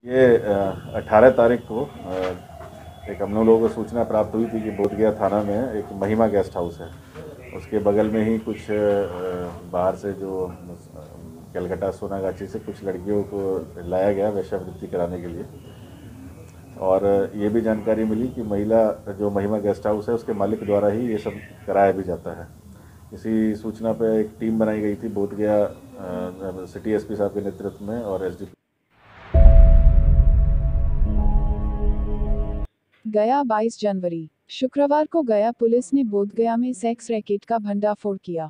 ये 18 तारीख को एक हम लोगों को सूचना प्राप्त हुई थी कि बोधगया थाना में एक महिमा गेस्ट हाउस है। उसके बगल में ही कुछ बाहर से जो कलकत्ता सोनागाछी से कुछ लड़कियों को लाया गया वेश्यावृत्ति कराने के लिए। और ये भी जानकारी मिली कि जो महिमा गेस्ट हाउस है उसके मालिक द्वारा ही ये सब कराया भी जाता है। इसी सूचना पर एक टीम बनाई गई थी बोधगया सिटी एसपी साहब के नेतृत्व में और एसडीपी। गया 22 जनवरी शुक्रवार को गया पुलिस ने बोधगया में सेक्स रैकेट का भंडाफोड़ किया।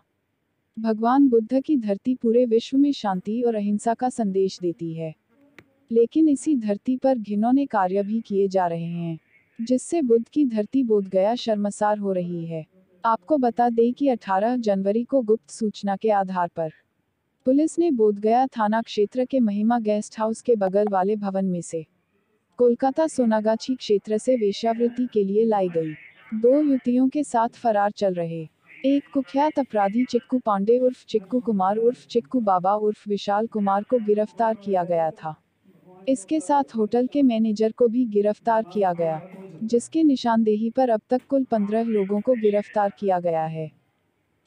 भगवान बुद्ध की धरती पूरे विश्व में शांति और अहिंसा का संदेश देती है, लेकिन इसी धरती पर घिनौने कार्य भी किए जा रहे हैं, जिससे बुद्ध की धरती बोधगया शर्मसार हो रही है। आपको बता दें कि 18 जनवरी को गुप्त सूचना के आधार पर पुलिस ने बोधगया थाना क्षेत्र के महिमा गेस्ट हाउस के बगल वाले भवन में से कोलकाता सोनागाछी क्षेत्र से वेश्यावृत्ति के लिए लाई गई 2 युवतियों के साथ फरार चल रहे एक कुख्यात अपराधी चिक्कू पांडे उर्फ चिक्कू कुमार उर्फ चिक्कू बाबा उर्फ विशाल कुमार को गिरफ्तार किया गया था। इसके साथ होटल के मैनेजर को भी गिरफ्तार किया गया, जिसके निशानदेही पर अब तक कुल 15 लोगों को गिरफ्तार किया गया है।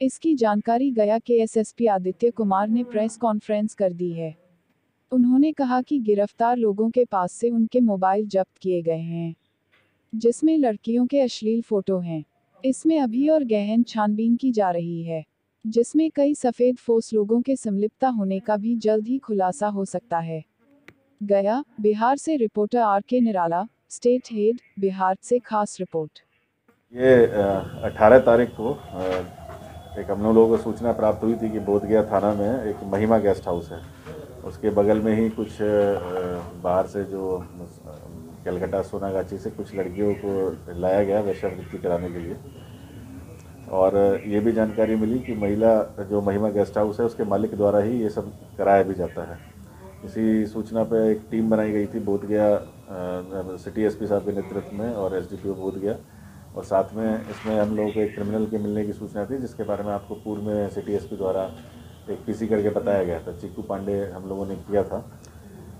इसकी जानकारी गया के एसएसपी आदित्य कुमार ने प्रेस कॉन्फ्रेंस कर दी है। उन्होंने कहा कि गिरफ्तार लोगों के पास से उनके मोबाइल जब्त किए गए हैं, जिसमें लड़कियों के अश्लील फोटो हैं। इसमें अभी और गहन छानबीन की जा रही है, जिसमें कई सफेद फोस लोगों के संलिप्तता होने का भी जल्द ही खुलासा हो सकता है। गया, बिहार से रिपोर्टर आर के निराला, स्टेट हेड, बिहार से खास रिपोर्ट। ये 18 तारीख को एक हम लोगों को सूचना प्राप्त हुई थी कि बोधगया थाना में एक महिमा गेस्ट हाउस है। उसके बगल में ही कुछ बाहर से जो कलकत्ता सोनागाछी से कुछ लड़कियों को लाया गया वेश्यावृत्ति कराने के लिए। और ये भी जानकारी मिली कि जो महिमा गेस्ट हाउस है उसके मालिक द्वारा ही ये सब कराया भी जाता है। इसी सूचना पर एक टीम बनाई गई थी बोधगया सिटी एसपी साहब के नेतृत्व में और एसडीपीओ बोधगया। और साथ में इसमें हम लोगों को एक क्रिमिनल के मिलने की सूचना थी, जिसके बारे में आपको पूर्व में सिटी एसपी द्वारा एक पीसी करके बताया गया था। चिक्कू पांडे हम लोगों ने किया था।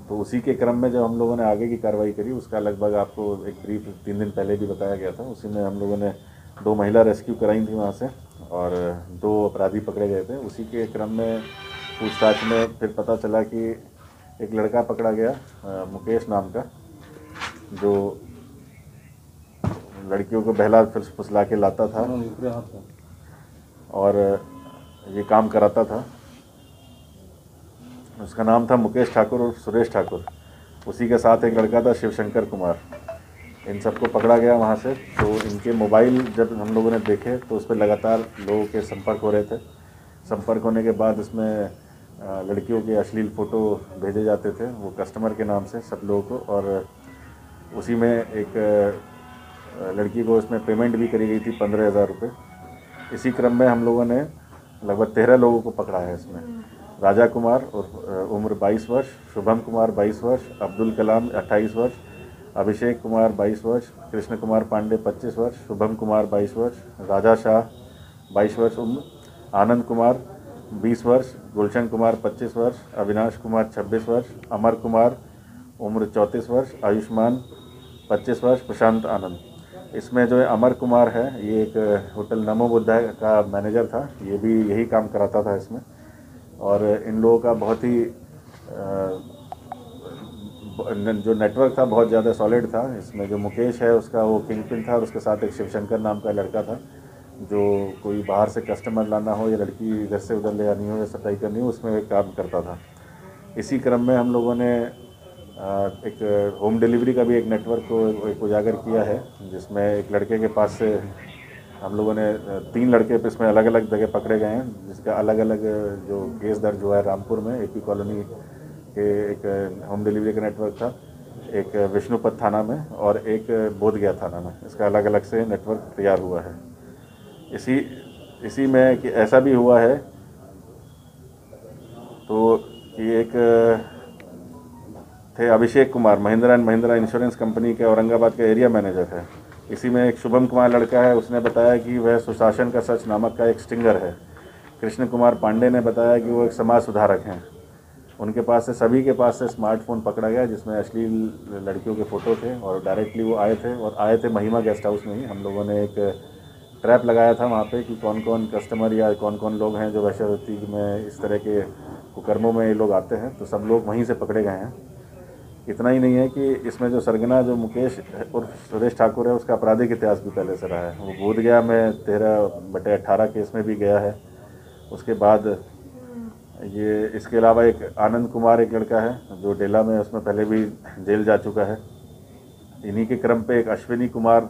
तो उसी के क्रम में जब हम लोगों ने आगे की कार्रवाई करी, उसका लगभग आपको एक ब्रीफ 3 दिन पहले भी बताया गया था। उसी में हम लोगों ने 2 महिला रेस्क्यू कराई थी वहाँ से और 2 अपराधी पकड़े गए थे। उसी के क्रम में पूछताछ में फिर पता चला कि एक लड़का पकड़ा गया मुकेश नाम का, जो लड़कियों को बहला फुसला के लाता था और ये काम कराता था। उसका नाम था मुकेश ठाकुर और सुरेश ठाकुर। उसी के साथ एक लड़का था शिवशंकर कुमार। इन सबको पकड़ा गया वहाँ से। तो इनके मोबाइल जब हम लोगों ने देखे तो उस पर लगातार लोगों के संपर्क हो रहे थे। संपर्क होने के बाद इसमें लड़कियों के अश्लील फ़ोटो भेजे जाते थे, वो कस्टमर के नाम से सब लोगों को। और उसी में एक लड़की को इसमें पेमेंट भी करी गई थी 15,000 रुपये। इसी क्रम में हम लोगों ने लगभग 13 लोगों को पकड़ा है इसमें। राजा कुमार और उम्र 22 वर्ष, शुभम कुमार 22 वर्ष, अब्दुल कलाम 28 वर्ष, अभिषेक कुमार 22 वर्ष, कृष्ण कुमार पांडे 25 वर्ष, शुभम कुमार 22 वर्ष, राजा शाह 22 वर्ष उम्र, आनंद कुमार 20 वर्ष, गुलशन कुमार 25 वर्ष, अविनाश कुमार 26 वर्ष, अमर कुमार उम्र 34 वर्ष, आयुष्मान 25 वर्ष, प्रशांत आनंद। इसमें जो है अमर कुमार है, ये एक होटल नमो बुद्धा का मैनेजर था। ये भी यही काम कराता था इसमें। और इन लोगों का बहुत ही जो नेटवर्क था बहुत ज़्यादा सॉलिड था। इसमें जो मुकेश है उसका वो किंग पिन था और उसके साथ एक शिवशंकर नाम का लड़का था, जो कोई बाहर से कस्टमर लाना हो या लड़की इधर से उधर ले आनी हो या सफाई करनी हो, उसमें एक काम करता था। इसी क्रम में हम लोगों ने एक होम डिलीवरी का भी एक नेटवर्क को एक उजागर किया है, जिसमें एक लड़के के पास से हम लोगों ने 3 लड़के इसमें अलग अलग जगह पकड़े गए हैं, जिसका अलग अलग जो केस दर्ज हुआ है। रामपुर में एपी कॉलोनी के एक होम डिलीवरी का नेटवर्क था, एक विष्णुपत थाना में और एक बोधगया थाना में। इसका अलग अलग से नेटवर्क तैयार हुआ है। इसी में कि ऐसा भी हुआ है तो कि एक थे Abhishek Kumar, Mahindra and Mahindra insurance company के औरंगाबाद का एरिया मैनेजर है। इसी में एक शुभम कुमार लड़का है, उसने बताया कि वह सुशासन का सच नामक का एक स्टिंगर है। कृष्ण कुमार पांडे ने बताया कि वो एक समाज सुधारक हैं। उनके पास से सभी के पास से स्मार्टफोन पकड़ा गया जिसमें अश्लील लड़कियों के फ़ोटो थे और डायरेक्टली वो आए थे महिमा गेस्ट हाउस में ही। हम लोगों ने एक ट्रैप लगाया था वहाँ पे कि कौन कौन कस्टमर या कौन कौन लोग हैं जो वेश्यावृत्ति में इस तरह के कुकर्मों में ये लोग आते हैं, तो सब लोग वहीं से पकड़े गए हैं। इतना ही नहीं है कि इसमें जो सरगना जो मुकेश उर्फ सुरेश ठाकुर है उसका आपराधिक इतिहास भी पहले से रहा है। वो बोधगया में 13/18 केस में भी गया है। उसके बाद ये इसके अलावा एक आनंद कुमार एक लड़का है जो डेला में, उसमें पहले भी जेल जा चुका है। इन्हीं के क्रम पे एक अश्विनी कुमार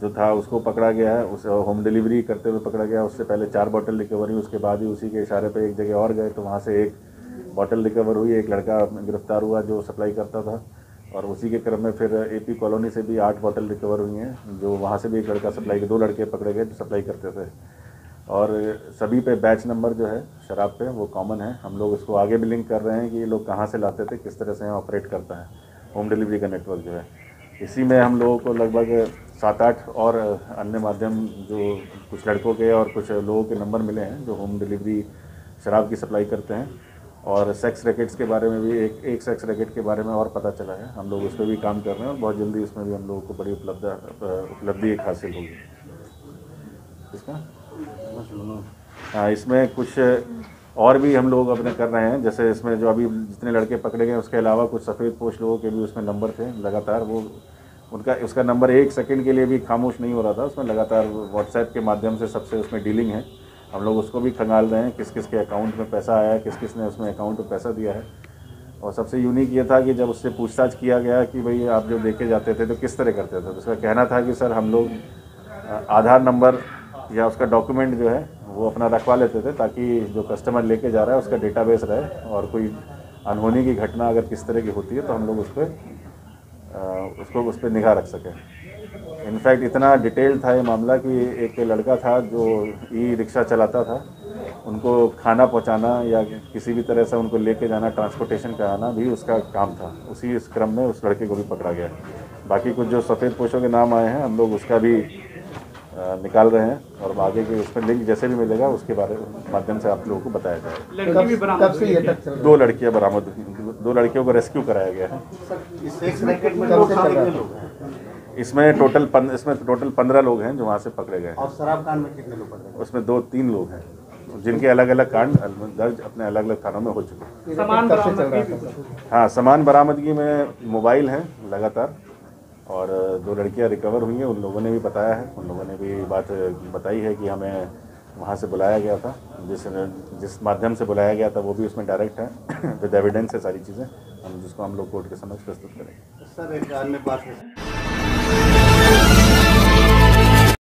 जो था उसको पकड़ा गया है, उसे होम डिलीवरी करते हुए पकड़ा गया। उससे पहले 4 बोतल रिकवर हुई, उसके बाद ही उसी के इशारे पे एक जगह और गए तो वहाँ से 1 बोतल रिकवर हुई। एक लड़का गिरफ्तार हुआ जो सप्लाई करता था और उसी के क्रम में फिर AP कॉलोनी से भी 8 बोतल रिकवर हुई हैं, जो वहाँ से भी एक लड़का सप्लाई, 2 लड़के पकड़े गए जो सप्लाई करते थे। और सभी पे बैच नंबर जो है शराब पे वो कॉमन है। हम लोग इसको आगे भी लिंक कर रहे हैं कि ये लोग कहाँ से लाते थे, किस तरह से ऑपरेट करता है होम डिलीवरी का नेटवर्क जो है। इसी में हम लोगों को लगभग 7-8 और अन्य माध्यम जो कुछ लड़कों के और कुछ लोगों के नंबर मिले हैं जो होम डिलीवरी शराब की सप्लाई करते हैं। और सेक्स रैकेट्स के बारे में भी एक सेक्स रैकेट के बारे में और पता चला है। हम लोग उस पर भी काम कर रहे हैं और बहुत जल्दी इसमें भी हम लोगों को बड़ी उपलब्धि एक हासिल होगी। इसका हाँ, इसमें कुछ और भी हम लोग अपने कर रहे हैं। जैसे इसमें जो अभी जितने लड़के पकड़े गए उसके अलावा कुछ सफ़ेद पोश लोगों के भी उसमें नंबर थे लगातार। वो उसका नंबर 1 सेकंड के लिए भी खामोश नहीं हो रहा था। उसमें लगातार व्हाट्सएप के माध्यम से सबसे उसमें डीलिंग है। हम लोग उसको भी खंगाल रहे हैं, किस किस के अकाउंट में पैसा आया है, किस किस ने उसमें अकाउंट में पैसा दिया है। और सबसे यूनिक ये था कि जब उससे पूछताछ किया गया कि भाई आप जो देखे जाते थे तो किस तरह करते थे, तो उसका कहना था कि सर हम लोग आधार नंबर या उसका डॉक्यूमेंट जो है वो अपना रखवा लेते थे ताकि जो कस्टमर लेके जा रहा है उसका डेटाबेस रहे और कोई अनहोनी की घटना अगर किस तरह की होती है तो हम लोग उस पर निगाह रख सकें। इनफैक्ट इतना डिटेल था ये मामला कि एक लड़का था जो रिक्शा चलाता था, उनको खाना पहुंचाना या किसी भी तरह से उनको लेके जाना, ट्रांसपोर्टेशन कराना भी उसका काम था। उसी इस क्रम में उस लड़के को भी पकड़ा गया। बाकी कुछ जो सफ़ेद पोशों के नाम आए हैं हम लोग उसका भी निकाल रहे हैं और आगे के उसमें लिंक जैसे भी मिलेगा उसके माध्यम से आप लोगों को बताया जाएगा। कब से ये तक चल रहा है? 2 लड़कियां बरामद हुई, 2 लड़कियों को रेस्क्यू कराया गया है। इसमें टोटल 15 लोग हैं जो वहाँ से पकड़े गए। और शराब कांड में कितने लोग पकड़े? उसमें 2-3 लोग हैं जिनके अलग अलग कांड दर्ज अपने अलग अलग थानों में हो चुके हैं। हाँ, सामान बरामदगी में मोबाइल हैं लगातार और 2 लड़कियां रिकवर हुई हैं। उन लोगों ने भी बताया है, उन लोगों ने भी बात बताई है कि हमें वहाँ से बुलाया गया था, जिस माध्यम से बुलाया गया था वो भी उसमें डायरेक्ट है विद एविडेंस है सारी चीज़ें, जिसको हम लोग कोर्ट के समक्ष प्रस्तुत करेंगे। सर एक अन्य बात है